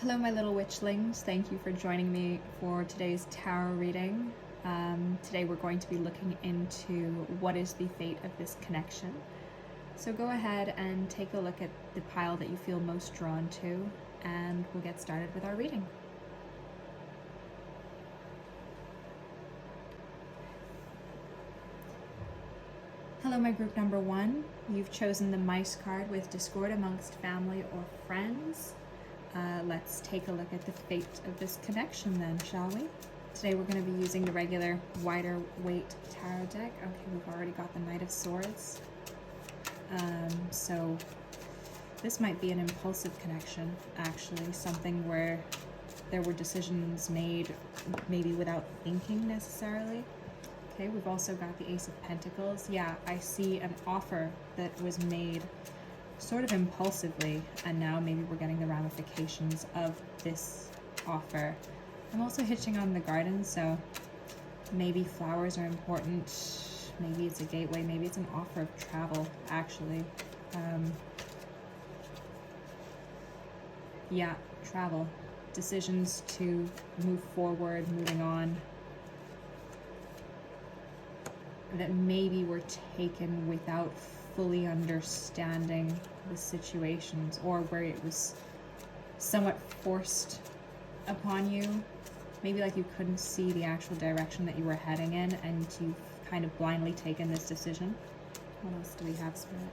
Hello, my little witchlings. Thank you for joining me for today's tarot reading. Today we're going to be looking into what is the fate of this connection. So go ahead and take a look at the pile that you feel most drawn to, and we'll get started with our reading. Hello, my group number one. You've chosen the mice card with discord amongst family or friends. Let's take a look at the fate of this connection then, shall we? Today we're going to be using the regular wider weight tarot deck. Okay, we've already got the Knight of Swords. So this might be an impulsive connection, actually. Something where there were decisions made maybe without thinking necessarily. Okay, we've also got the Ace of Pentacles. Yeah, I see an offer that was made sort of impulsively, and now maybe we're getting the ramifications of this offer. I'm also hitching on the garden, so maybe flowers are important, maybe it's a gateway, maybe it's an offer of travel, actually. Yeah, travel. Decisions to move forward, moving on, that maybe were taken without fully understanding the situations, or where it was somewhat forced upon you. Maybe like you couldn't see the actual direction that you were heading in, and you've kind of blindly taken this decision. What else do we have, Spirit?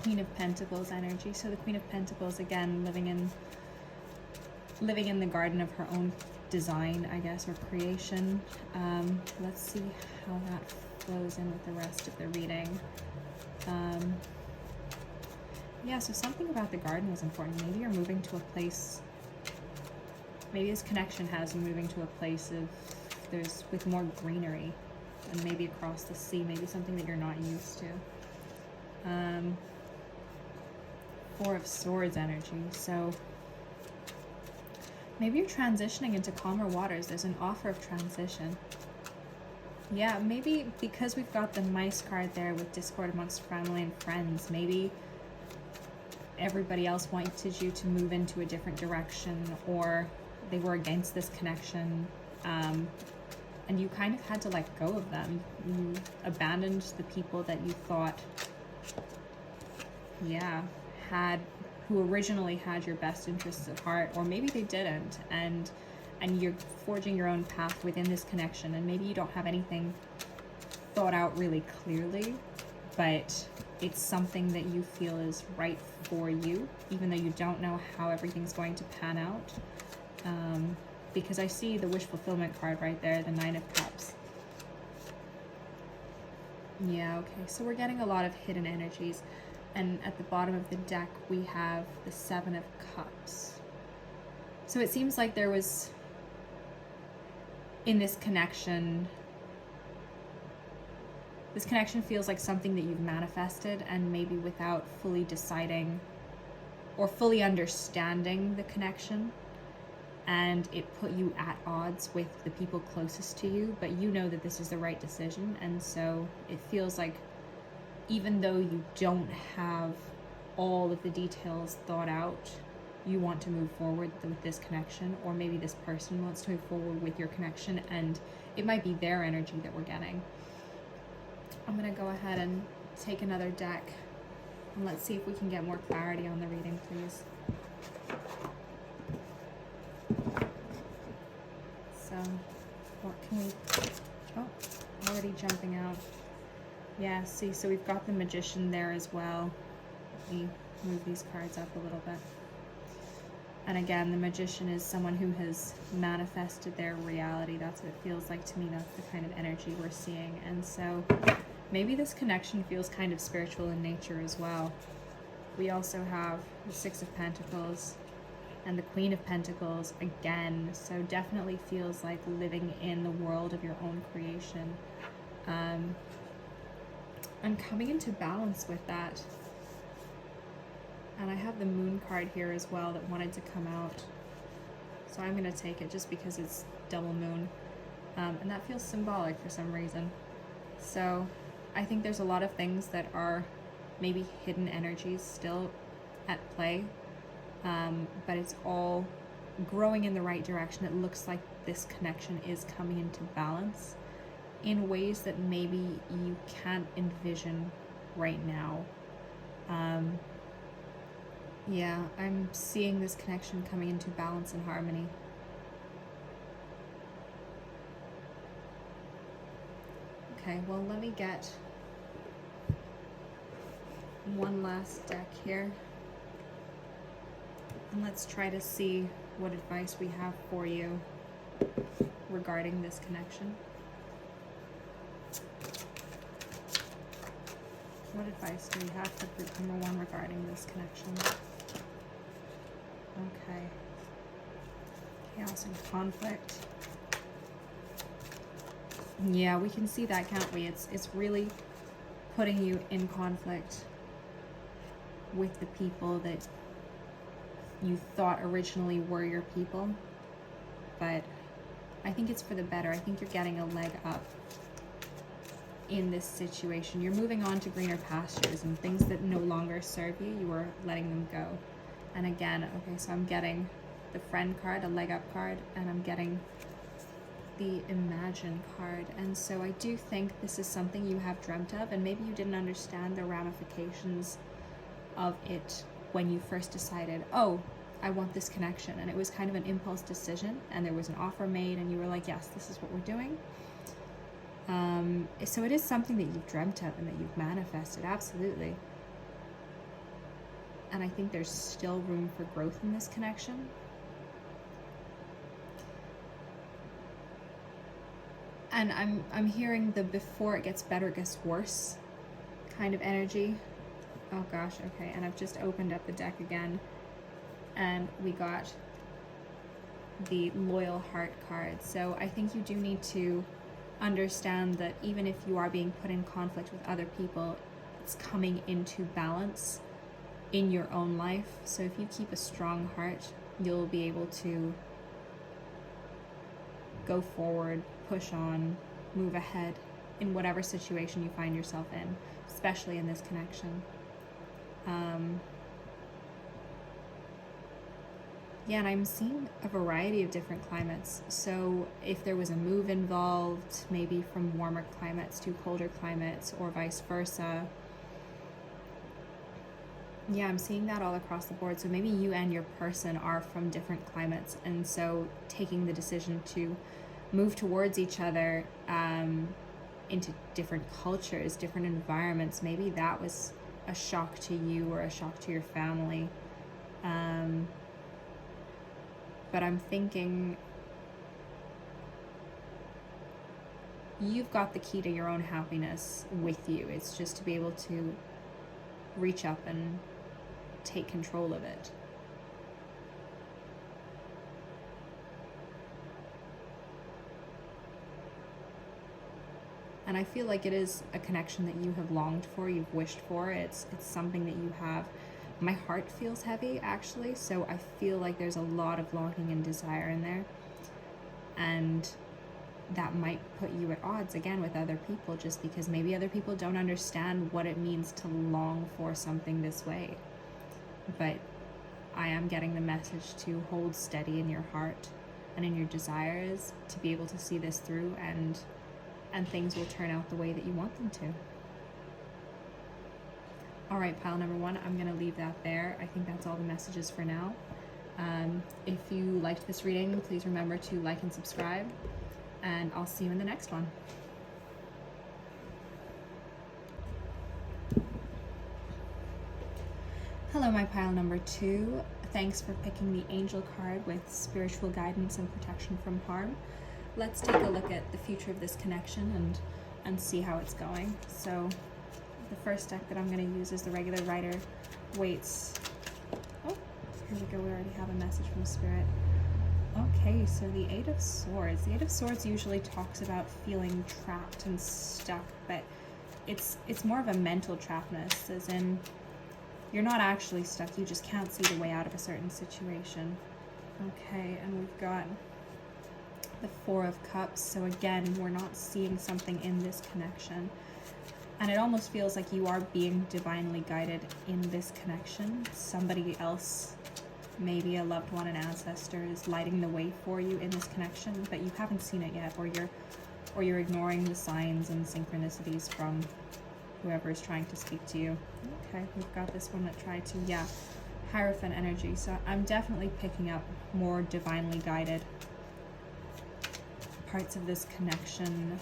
Queen of Pentacles energy. So the Queen of Pentacles, again, living in the garden of her own design, I guess, or creation. Let's see how that flows in with the rest of the reading. Yeah, so something about the garden was important. Maybe you're moving to a place, maybe this connection has you moving to a place with more greenery, and maybe across the sea, maybe something that you're not used to. Four of Swords energy. So maybe you're transitioning into calmer waters. There's an offer of transition. Yeah, maybe because we've got the mice card there with discord amongst family and friends, maybe everybody else wanted you to move into a different direction, or they were against this connection, and you kind of had to let go of them. You abandoned the people that you thought, who originally had your best interests at heart, or maybe they didn't, and you're forging your own path within this connection, and maybe you don't have anything thought out really clearly, but it's something that you feel is right for you, even though you don't know how everything's going to pan out. Because I see the wish fulfillment card right there, the Nine of Cups. Yeah, okay, so we're getting a lot of hidden energies. And at the bottom of the deck, we have the Seven of Cups. So it seems like there was, in this connection feels like something that you've manifested, and maybe without fully deciding or fully understanding the connection. And it put you at odds with the people closest to you, but you know that this is the right decision. And so it feels like, even though you don't have all of the details thought out, you want to move forward with this connection, or maybe this person wants to move forward with your connection, and it might be their energy that we're getting. I'm going to go ahead and take another deck, and let's see if we can get more clarity on the reading, please. So, what can we... Oh, already jumping out. Yeah, see, so we've got the Magician there as well. Let me move these cards up a little bit. And again, the Magician is someone who has manifested their reality. That's what it feels like to me. That's the kind of energy we're seeing. And so maybe this connection feels kind of spiritual in nature as well. We also have the Six of Pentacles and the Queen of Pentacles again. So definitely feels like living in the world of your own creation. And coming into balance with that. And I have the Moon card here as well that wanted to come out. So I'm going to take it just because it's double moon. And that feels symbolic for some reason. So I think there's a lot of things that are maybe hidden energies still at play but it's all growing in the right direction. It looks like this connection is coming into balance in ways that maybe you can't envision right now. Yeah, I'm seeing this connection coming into balance and harmony. Okay, well, let me get one last deck here. And let's try to see what advice we have for you regarding this connection. What advice do we have for group number 1 regarding this connection? Okay. Chaos and conflict. Yeah, we can see that, can't we? It's really putting you in conflict with the people that you thought originally were your people. But I think it's for the better. I think you're getting a leg up in this situation. You're moving on to greener pastures, and things that no longer serve you, you are letting them go. And again, okay, so I'm getting the friend card, a leg up card, and I'm getting the imagine card. And so I do think this is something you have dreamt of, and maybe you didn't understand the ramifications of it when you first decided, oh, I want this connection. And it was kind of an impulse decision, and there was an offer made, and you were like, yes, this is what we're doing. So it is something that you've dreamt of and that you've manifested, absolutely. And I think there's still room for growth in this connection. And I'm hearing the before it gets better, it gets worse kind of energy. Oh gosh, okay, and I've just opened up the deck again, and we got the loyal heart card. So I think you do need to understand that even if you are being put in conflict with other people, it's coming into balance in your own life. So if you keep a strong heart, you'll be able to go forward, push on, move ahead in whatever situation you find yourself in, especially in this connection. Yeah, and I'm seeing a variety of different climates. So if there was a move involved, maybe from warmer climates to colder climates, or vice versa. Yeah, I'm seeing that all across the board. So maybe you and your person are from different climates, and so taking the decision to move towards each other into different cultures, different environments, maybe that was a shock to you or a shock to your family. But I'm thinking you've got the key to your own happiness with you. It's just to be able to reach up and take control of it. And I feel like it is a connection that you have longed for, you've wished for. It's something that you have. My heart feels heavy, actually, so I feel like there's a lot of longing and desire in there. And that might put you at odds, again, with other people, just because maybe other people don't understand what it means to long for something this way. But I am getting the message to hold steady in your heart and in your desires, to be able to see this through, and things will turn out the way that you want them to. All right, pile number 1, I'm going to leave that there. I think that's all the messages for now. If you liked this reading, please remember to like and subscribe, and I'll see you in the next one. Hello, my pile number 2. Thanks for picking the angel card with spiritual guidance and protection from harm. Let's take a look at the future of this connection and see how it's going. So the first deck that I'm going to use is the regular Rider-Waite's. Oh, here we go. We already have a message from Spirit. Okay, so the 8 of Swords. The 8 of Swords usually talks about feeling trapped and stuck, but it's more of a mental trappedness, as in you're not actually stuck, you just can't see the way out of a certain situation. Okay, and we've got the 4 of Cups. So again, we're not seeing something in this connection. And it almost feels like you are being divinely guided in this connection. Somebody else maybe a loved one, an ancestor is lighting the way for you in this connection, but you haven't seen it yet, or you're ignoring the signs and synchronicities from whoever is trying to speak to you. Okay, we've got this one that tried to, yeah, Hierophant energy. So I'm definitely picking up more divinely guided parts of this connection.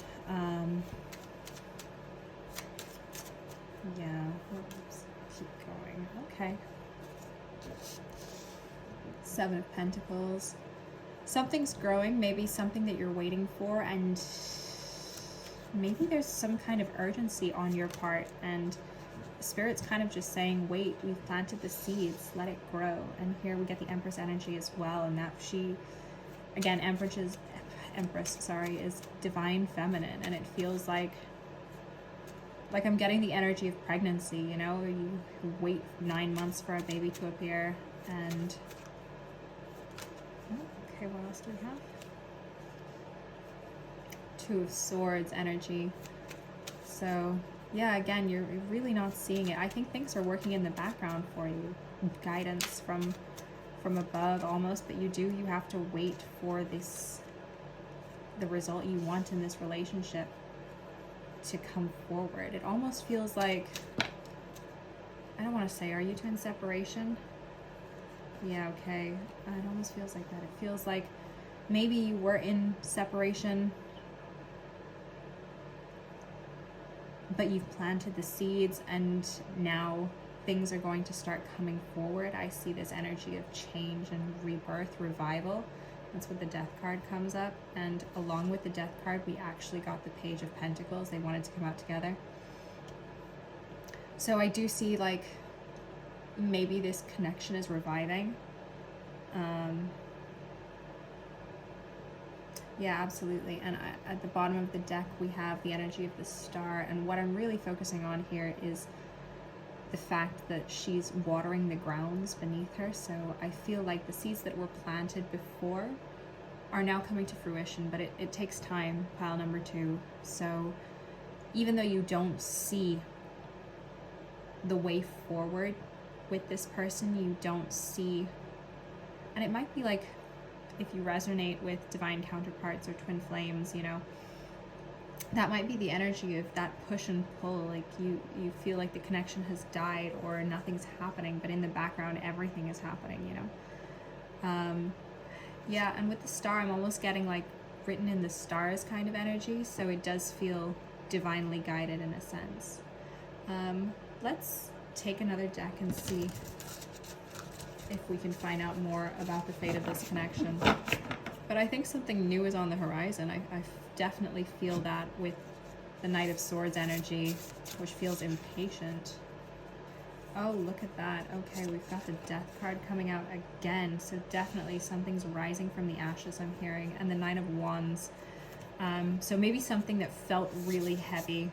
Yeah, let's keep going. Okay. Seven of Pentacles. Something's growing, maybe something that you're waiting for, and maybe there's some kind of urgency on your part, and Spirit's kind of just saying, wait, we've planted the seeds, let it grow. And here we get the Empress energy as well, and that she, again, Empress, is divine feminine, and it feels like I'm getting the energy of pregnancy, you know? You wait 9 months for a baby to appear, and okay, what else do we have? Two of Swords energy. So yeah, again, you're really not seeing it. I think things are working in the background for you. Guidance from above almost, but you have to wait for the result you want in this relationship to come forward. It almost feels like, I don't want to say, are you two in separation? Yeah, okay. It almost feels like that. It feels like maybe you were in separation, but you've planted the seeds, and now things are going to start coming forward. I see this energy of change and rebirth, revival. That's what the Death card comes up. And along with the Death card, we actually got the Page of Pentacles. They wanted to come out together. So I do see, like, maybe this connection is reviving. Yeah, absolutely. And at the bottom of the deck, we have the energy of the Star. And what I'm really focusing on here is the fact that she's watering the grounds beneath her. So I feel like the seeds that were planted before are now coming to fruition, but it takes time, pile number 2. So even though you don't see the way forward with this person, you don't see, and it might be like, if you resonate with divine counterparts or twin flames, you know, that might be the energy of that push and pull. Like you feel like the connection has died or nothing's happening, but in the background everything is happening, you know. Yeah, and with the Star, I'm almost getting like written in the stars kind of energy, so it does feel divinely guided in a sense. Let's take another deck and see if we can find out more about the fate of this connection. But I think something new is on the horizon. I definitely feel that with the Knight of Swords energy, which feels impatient. Oh, look at that. Okay, we've got the Death card coming out again. So definitely something's rising from the ashes, I'm hearing. And the Nine of Wands. So maybe something that felt really heavy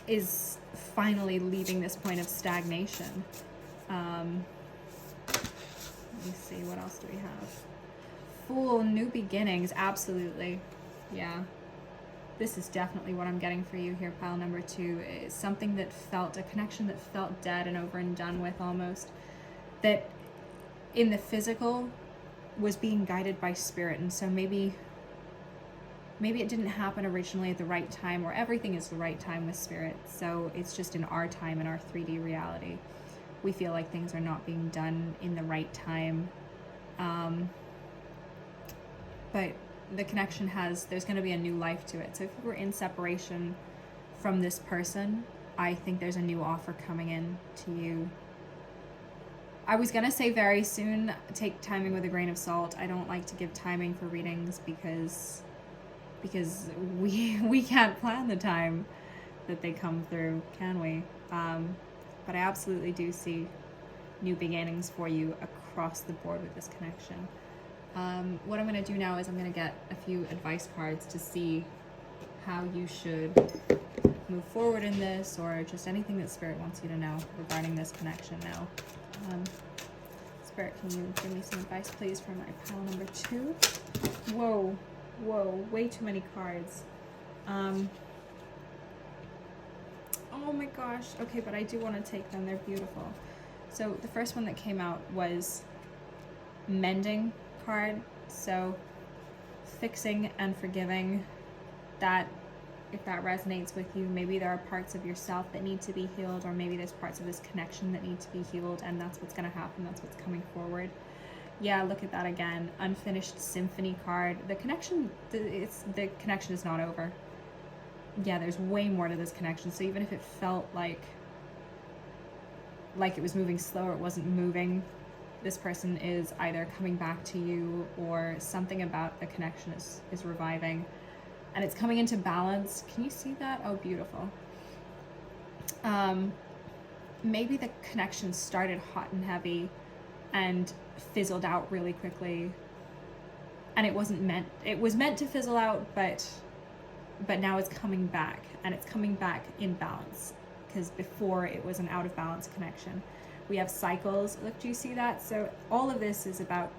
is finally leaving this point of stagnation. Let me see, what else do we have? Fool, new beginnings, absolutely. Yeah. This is definitely what I'm getting for you here, pile number 2. Is something that felt, a connection that felt dead and over and done with almost. That in the physical was being guided by spirit, and so maybe it didn't happen originally at the right time, or everything is the right time with spirit. So it's just in our time, in our 3D reality, we feel like things are not being done in the right time. But the connection there's going to be a new life to it. So if you were in separation from this person, I think there's a new offer coming in to you. I was going to say very soon. Take timing with a grain of salt. I don't like to give timing for readings because we can't plan the time that they come through, can we? But I absolutely do see new beginnings for you across the board with this connection. What I'm going to do now is I'm going to get a few advice cards to see how you should move forward in this, or just anything that Spirit wants you to know regarding this connection now. Spirit, can you give me some advice, please, for my pile number 2? Whoa, way too many cards. Oh my gosh. Okay, but I do want to take them. They're beautiful. So the first one that came out was mending card. So fixing and forgiving, that if that resonates with you, maybe there are parts of yourself that need to be healed, or maybe there's parts of this connection that need to be healed, and that's what's going to happen. That's what's coming forward. Yeah, look at that again. Unfinished symphony card. The connection is not over. Yeah, there's way more to this connection. So even if it felt like it was moving slow, or it wasn't moving, this person is either coming back to you, or something about the connection is reviving. And it's coming into balance. Can you see that? Oh, beautiful. Maybe the connection started hot and heavy and fizzled out really quickly. And it was meant to fizzle out, but now it's coming back, and it's coming back in balance, because before it was an out of balance connection. We have cycles. Look, do you see that? So all of this is about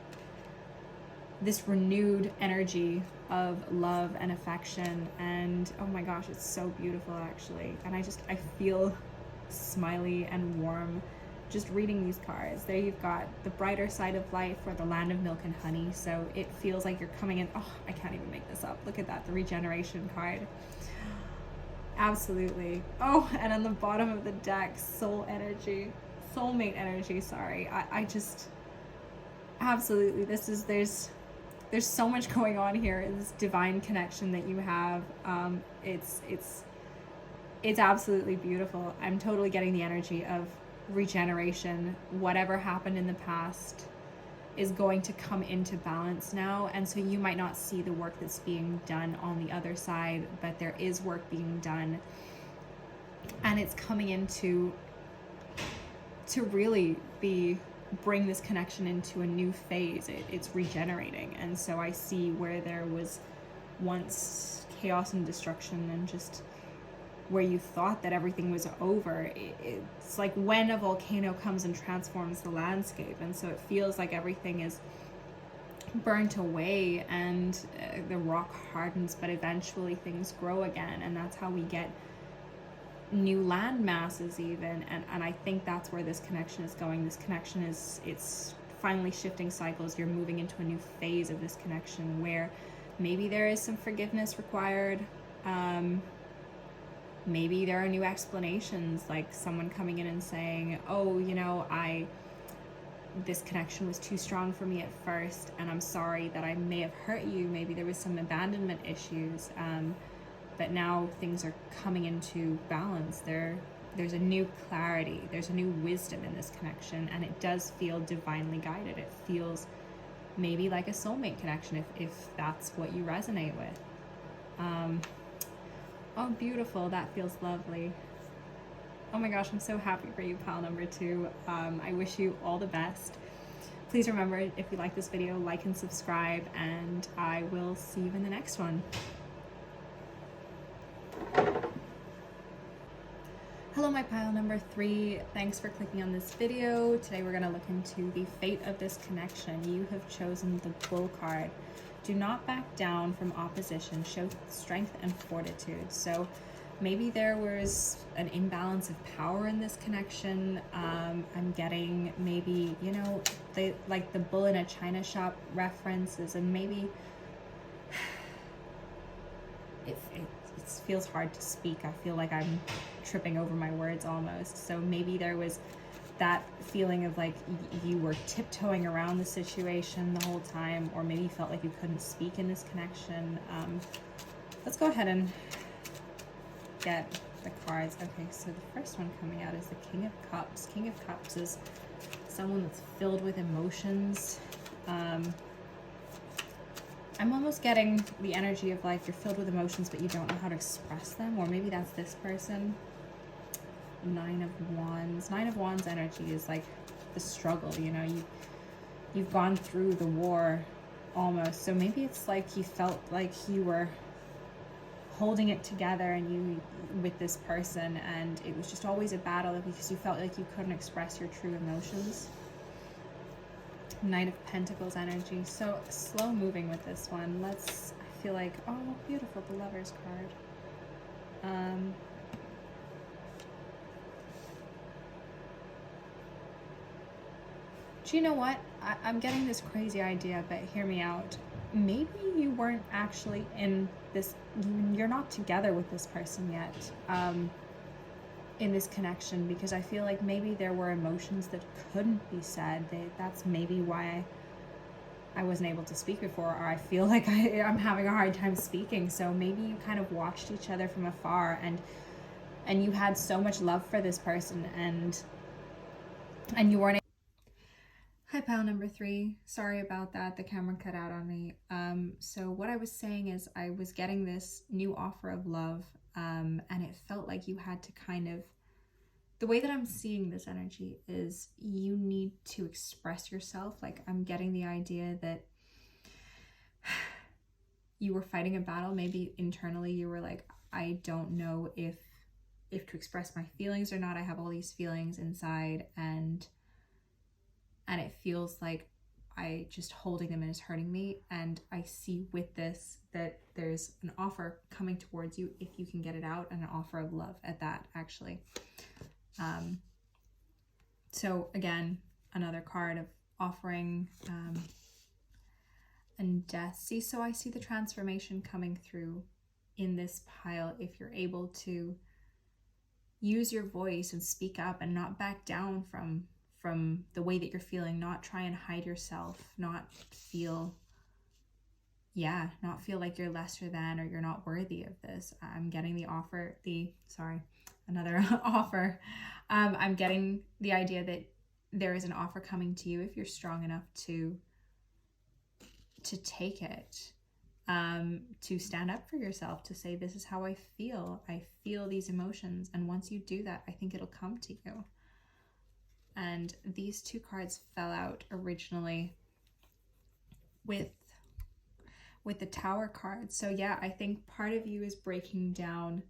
this renewed energy of love and affection, and oh my gosh, it's so beautiful actually. And I feel smiley and warm just reading these cards. There you've got the brighter side of life, or the land of milk and honey. So it feels like you're coming in. Oh, I can't even make this up. Look at that, the regeneration card. Absolutely. Oh, and on the bottom of the deck, soulmate energy, sorry. I just, absolutely, there's so much going on here. This divine connection that you have, it's absolutely beautiful. I'm totally getting the energy of regeneration. Whatever happened in the past is going to come into balance now, and so you might not see the work that's being done on the other side, but there is work being done, and it's coming into to really bring this connection into a new phase. It's regenerating. And so I see where there was once chaos and destruction, and just where you thought that everything was over, it's like when a volcano comes and transforms the landscape, and so it feels like everything is burnt away, and the rock hardens, but eventually things grow again, and that's how we get new land masses even. And I think that's where this connection is going. This connection it's finally shifting cycles. You're moving into a new phase of this connection where maybe there is some forgiveness required. Maybe there are new explanations, like someone coming in and saying, oh, this connection was too strong for me at first, and I'm sorry that I may have hurt you. Maybe there was some abandonment issues, but now things are coming into balance. There's a new clarity, there's a new wisdom in this connection, and it does feel divinely guided. It feels maybe like a soulmate connection, if that's what you resonate with. Oh, beautiful. That feels lovely. Oh my gosh, I'm so happy for you, pile number 2. I wish you all the best. Please remember, if you like this video, like and subscribe, and I will see you in the next one. Hello, my pile number 3. Thanks for clicking on this video. Today we're going to look into the fate of this connection. You have chosen the Bull card. Do not back down from opposition. Show strength and fortitude. So maybe there was an imbalance of power in this connection. I'm getting maybe, like the bull in a china shop references, and maybe it feels hard to speak. I feel like I'm tripping over my words almost. So maybe there was that feeling of like you were tiptoeing around the situation the whole time, or maybe you felt like you couldn't speak in this connection. Let's go ahead and get the cards. Okay, so the first one coming out is the King of Cups. King of Cups is someone that's filled with emotions. I'm almost getting the energy of like you're filled with emotions, but you don't know how to express them, or maybe that's this person. 9 of Wands. 9 of Wands energy is like the struggle, you've gone through the war almost. So maybe it's like you felt like you were holding it together and you with this person, and it was just always a battle because you felt like you couldn't express your true emotions. Knight of Pentacles energy. So slow moving with this one. I feel like, oh, beautiful, the Lover's card. Do you know what? I'm getting this crazy idea, but hear me out. Maybe you weren't actually in this, you're not together with this person yet, in this connection, because I feel like maybe there were emotions that couldn't be said. That's maybe why I wasn't able to speak before, or I feel like I'm having a hard time speaking. So maybe you kind of watched each other from afar, and you had so much love for this person, and you weren't. Hi, pile number 3. Sorry about that. The camera cut out on me. So what I was saying is I was getting this new offer of love, and it felt like you had to kind of, the way that I'm seeing this energy is you need to express yourself. Like, I'm getting the idea that you were fighting a battle. Maybe internally you were like, I don't know if to express my feelings or not. I have all these feelings inside, and it feels like just holding them in is hurting me. And I see with this that there's an offer coming towards you if you can get it out, and an offer of love at that, actually. So again, another card of offering, and death. See, so I see the transformation coming through in this pile if you're able to use your voice and speak up and not back down from the way that you're feeling, not try and hide yourself, not feel like you're lesser than or you're not worthy of this. I'm getting the offer, another offer. I'm getting the idea that there is an offer coming to you if you're strong enough to take it, to stand up for yourself, to say, this is how I feel these emotions, and once you do that, I think it'll come to you. And these 2 cards fell out originally with the Tower card. So yeah, I think part of you is breaking down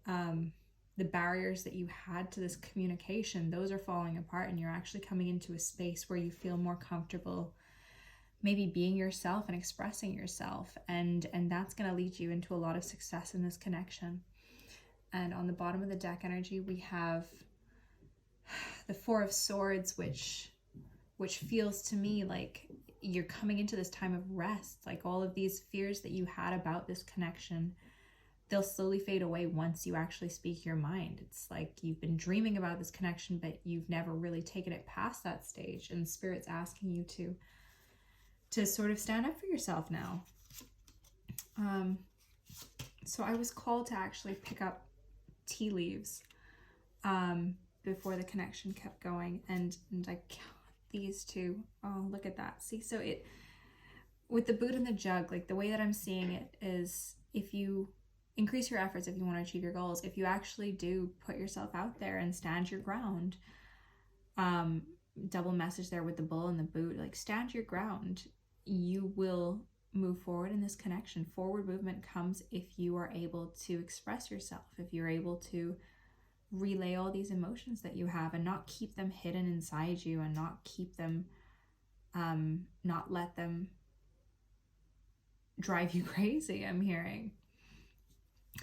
the barriers that you had to this communication. Those are falling apart, and you're actually coming into a space where you feel more comfortable maybe being yourself and expressing yourself, and that's going to lead you into a lot of success in this connection. And on the bottom of the deck energy, we have the 4 of Swords, which feels to me like you're coming into this time of rest. Like, all of these fears that you had about this connection, they'll slowly fade away once you actually speak your mind. It's like you've been dreaming about this connection, but you've never really taken it past that stage, and Spirit's asking you to sort of stand up for yourself now. So I was called to actually pick up tea leaves before the connection kept going, and I got these 2. Oh, look at that. See, so it, with the boot and the jug, like the way that I'm seeing it is, if you increase your efforts, if you want to achieve your goals, if you actually do put yourself out there and stand your ground, double message there with the bull and the boot, like stand your ground, you will move forward in this connection. Forward movement comes if you are able to express yourself, if you're able to relay all these emotions that you have and not keep them hidden inside you, and not keep them, not let them drive you crazy, I'm hearing.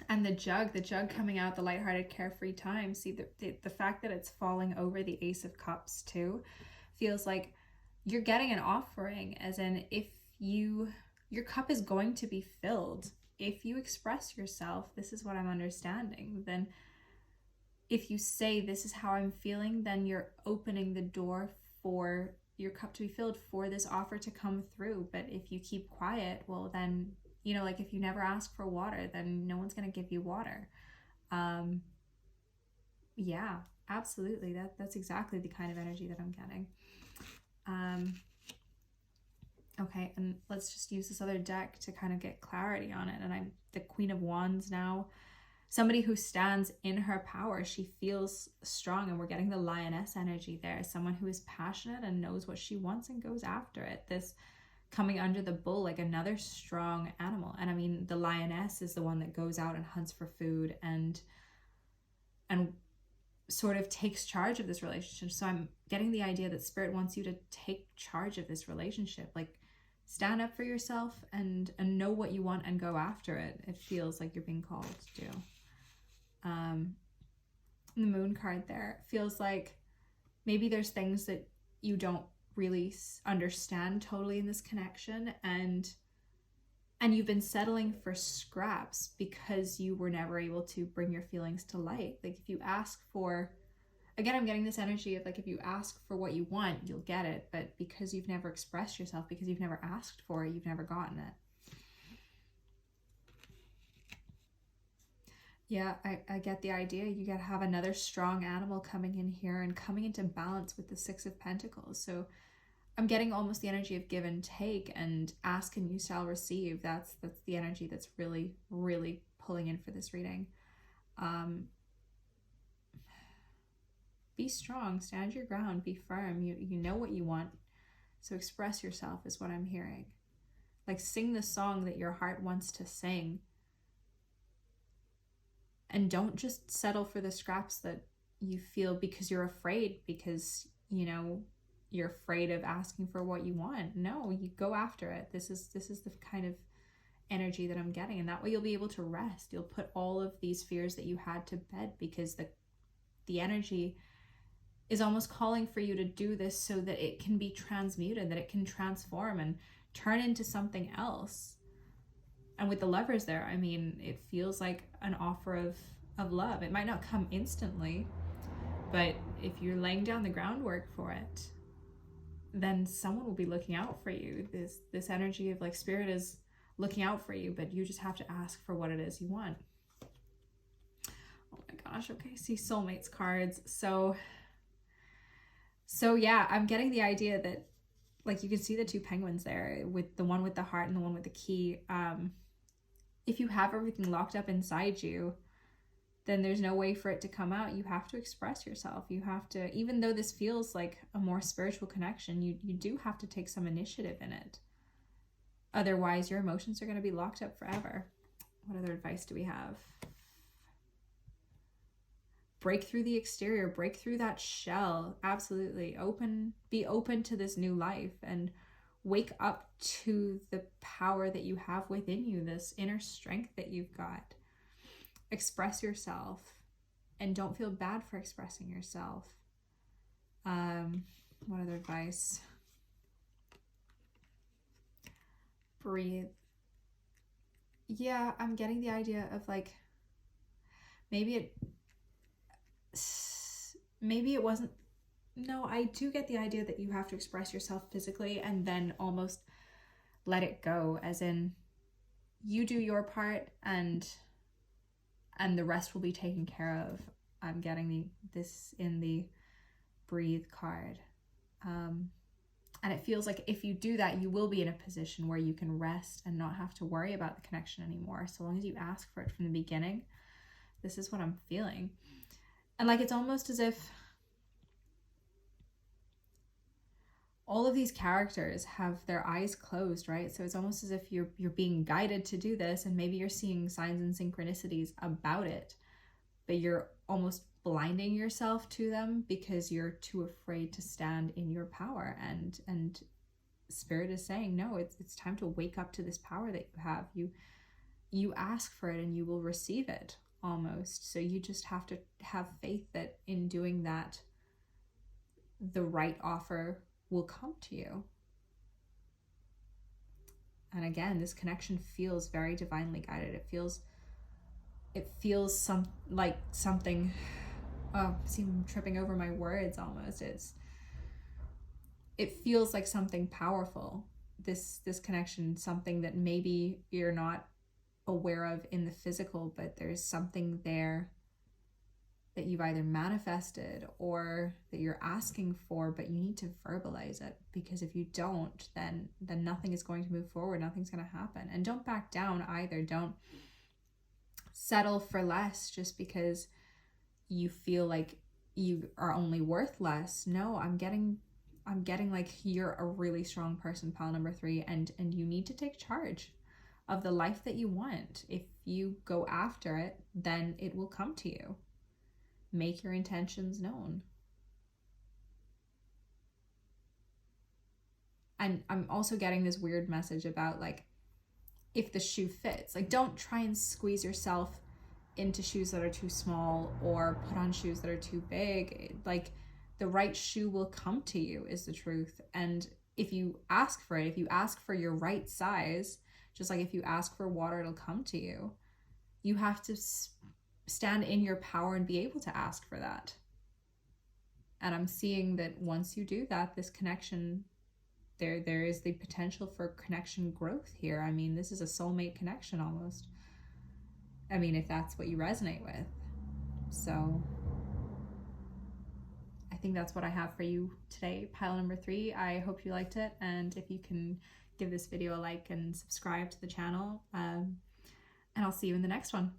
And the jug coming out, the lighthearted, carefree time. See, the fact that it's falling over the Ace of Cups too feels like you're getting an offering, as in, if your cup is going to be filled if you express yourself. This is what I'm understanding. Then if you say, this is how I'm feeling, then you're opening the door for your cup to be filled, for this offer to come through. But if you keep quiet, well, then, you know, like if you never ask for water, then no one's going to give you water. Yeah, absolutely. That's exactly the kind of energy that I'm getting. Okay, and let's just use this other deck to kind of get clarity on it. And I'm the Queen of Wands now. Somebody who stands in her power. She feels strong, and we're getting the Lioness energy there. Someone who is passionate and knows what she wants and goes after it. This coming under the bull, like another strong animal. And I mean, the Lioness is the one that goes out and hunts for food and sort of takes charge of this relationship. So I'm getting the idea that Spirit wants you to take charge of this relationship. Like, stand up for yourself and know what you want and go after it. It feels like you're being called to do. The Moon card there feels like maybe there's things that you don't really understand totally in this connection, and you've been settling for scraps because you were never able to bring your feelings to light. Like if you ask for, again, I'm getting this energy of like, if you ask for what you want, you'll get it. But because you've never expressed yourself, because you've never asked for it, you've never gotten it. Yeah, I get the idea. You gotta have another strong animal coming in here and coming into balance with the Six of Pentacles. So I'm getting almost the energy of give and take, and ask and you shall receive. That's the energy that's really, really pulling in for this reading. Be strong, stand your ground, be firm. You know what you want, so express yourself is what I'm hearing. Like sing the song that your heart wants to sing. And don't just settle for the scraps that you feel because you're afraid, because, you know, you're afraid of asking for what you want. No, you go after it. This is the kind of energy that I'm getting. And that way you'll be able to rest. You'll put all of these fears that you had to bed, because the energy is almost calling for you to do this so that it can be transmuted, that it can transform and turn into something else. And with the Lovers there, I mean, it feels like an offer of love. It might not come instantly, but if you're laying down the groundwork for it, then someone will be looking out for you. This energy of like Spirit is looking out for you, but you just have to ask for what it is you want. Oh my gosh, okay, see soulmates cards. So yeah, I'm getting the idea that, like, you can see the two penguins there, with the one with the heart and the one with the key. If you have everything locked up inside you, then there's no way for it to come out. You have to express yourself. You have to, even though this feels like a more spiritual connection, you do have to take some initiative in it. Otherwise, your emotions are going to be locked up forever. What other advice do we have? Break through the exterior, break through that shell. Absolutely. Be open to this new life, and wake up to the power that you have within you, this inner strength that you've got. Express yourself, and don't feel bad for expressing yourself. What other advice? Breathe. Yeah, I'm getting the idea of like, maybe it wasn't. No, I do get the idea that you have to express yourself physically and then almost let it go, as in you do your part and the rest will be taken care of. I'm getting this in the breathe card. And it feels like if you do that, you will be in a position where you can rest and not have to worry about the connection anymore. So long as you ask for it from the beginning. This is what I'm feeling. And like, it's almost as if all of these characters have their eyes closed, right? So it's almost as if you're being guided to do this, and maybe you're seeing signs and synchronicities about it, but you're almost blinding yourself to them because you're too afraid to stand in your power. And Spirit is saying, no, it's time to wake up to this power that you have. You ask for it and you will receive it, almost. So you just have to have faith that in doing that, the right offer will come to you. And again, this connection feels very divinely guided. It feels like something. Oh, see, I'm tripping over my words almost. It feels like something powerful. This connection, something that maybe you're not aware of in the physical, but there's something there that you've either manifested or that you're asking for, but you need to verbalize it, because if you don't, then nothing is going to move forward. Nothing's going to happen. And don't back down either. Don't settle for less just because you feel like you are only worth less. No, I'm getting like you're a really strong person, pile number 3, and you need to take charge of the life that you want. If you go after it, then it will come to you. Make your intentions known. And I'm also getting this weird message about like, if the shoe fits, like, don't try and squeeze yourself into shoes that are too small or put on shoes that are too big. Like, The right shoe will come to you is the truth. And if you ask for it, if you ask for your right size, just like if you ask for water, it'll come to you. You have to stand in your power and be able to ask for that. And I'm seeing that once you do that, this connection, there is the potential for connection growth here. I mean, this is a soulmate connection almost. I mean, if that's what you resonate with. So I think that's what I have for you today, pile number 3. I hope you liked it, and if you can give this video a like and subscribe to the channel, and I'll see you in the next one.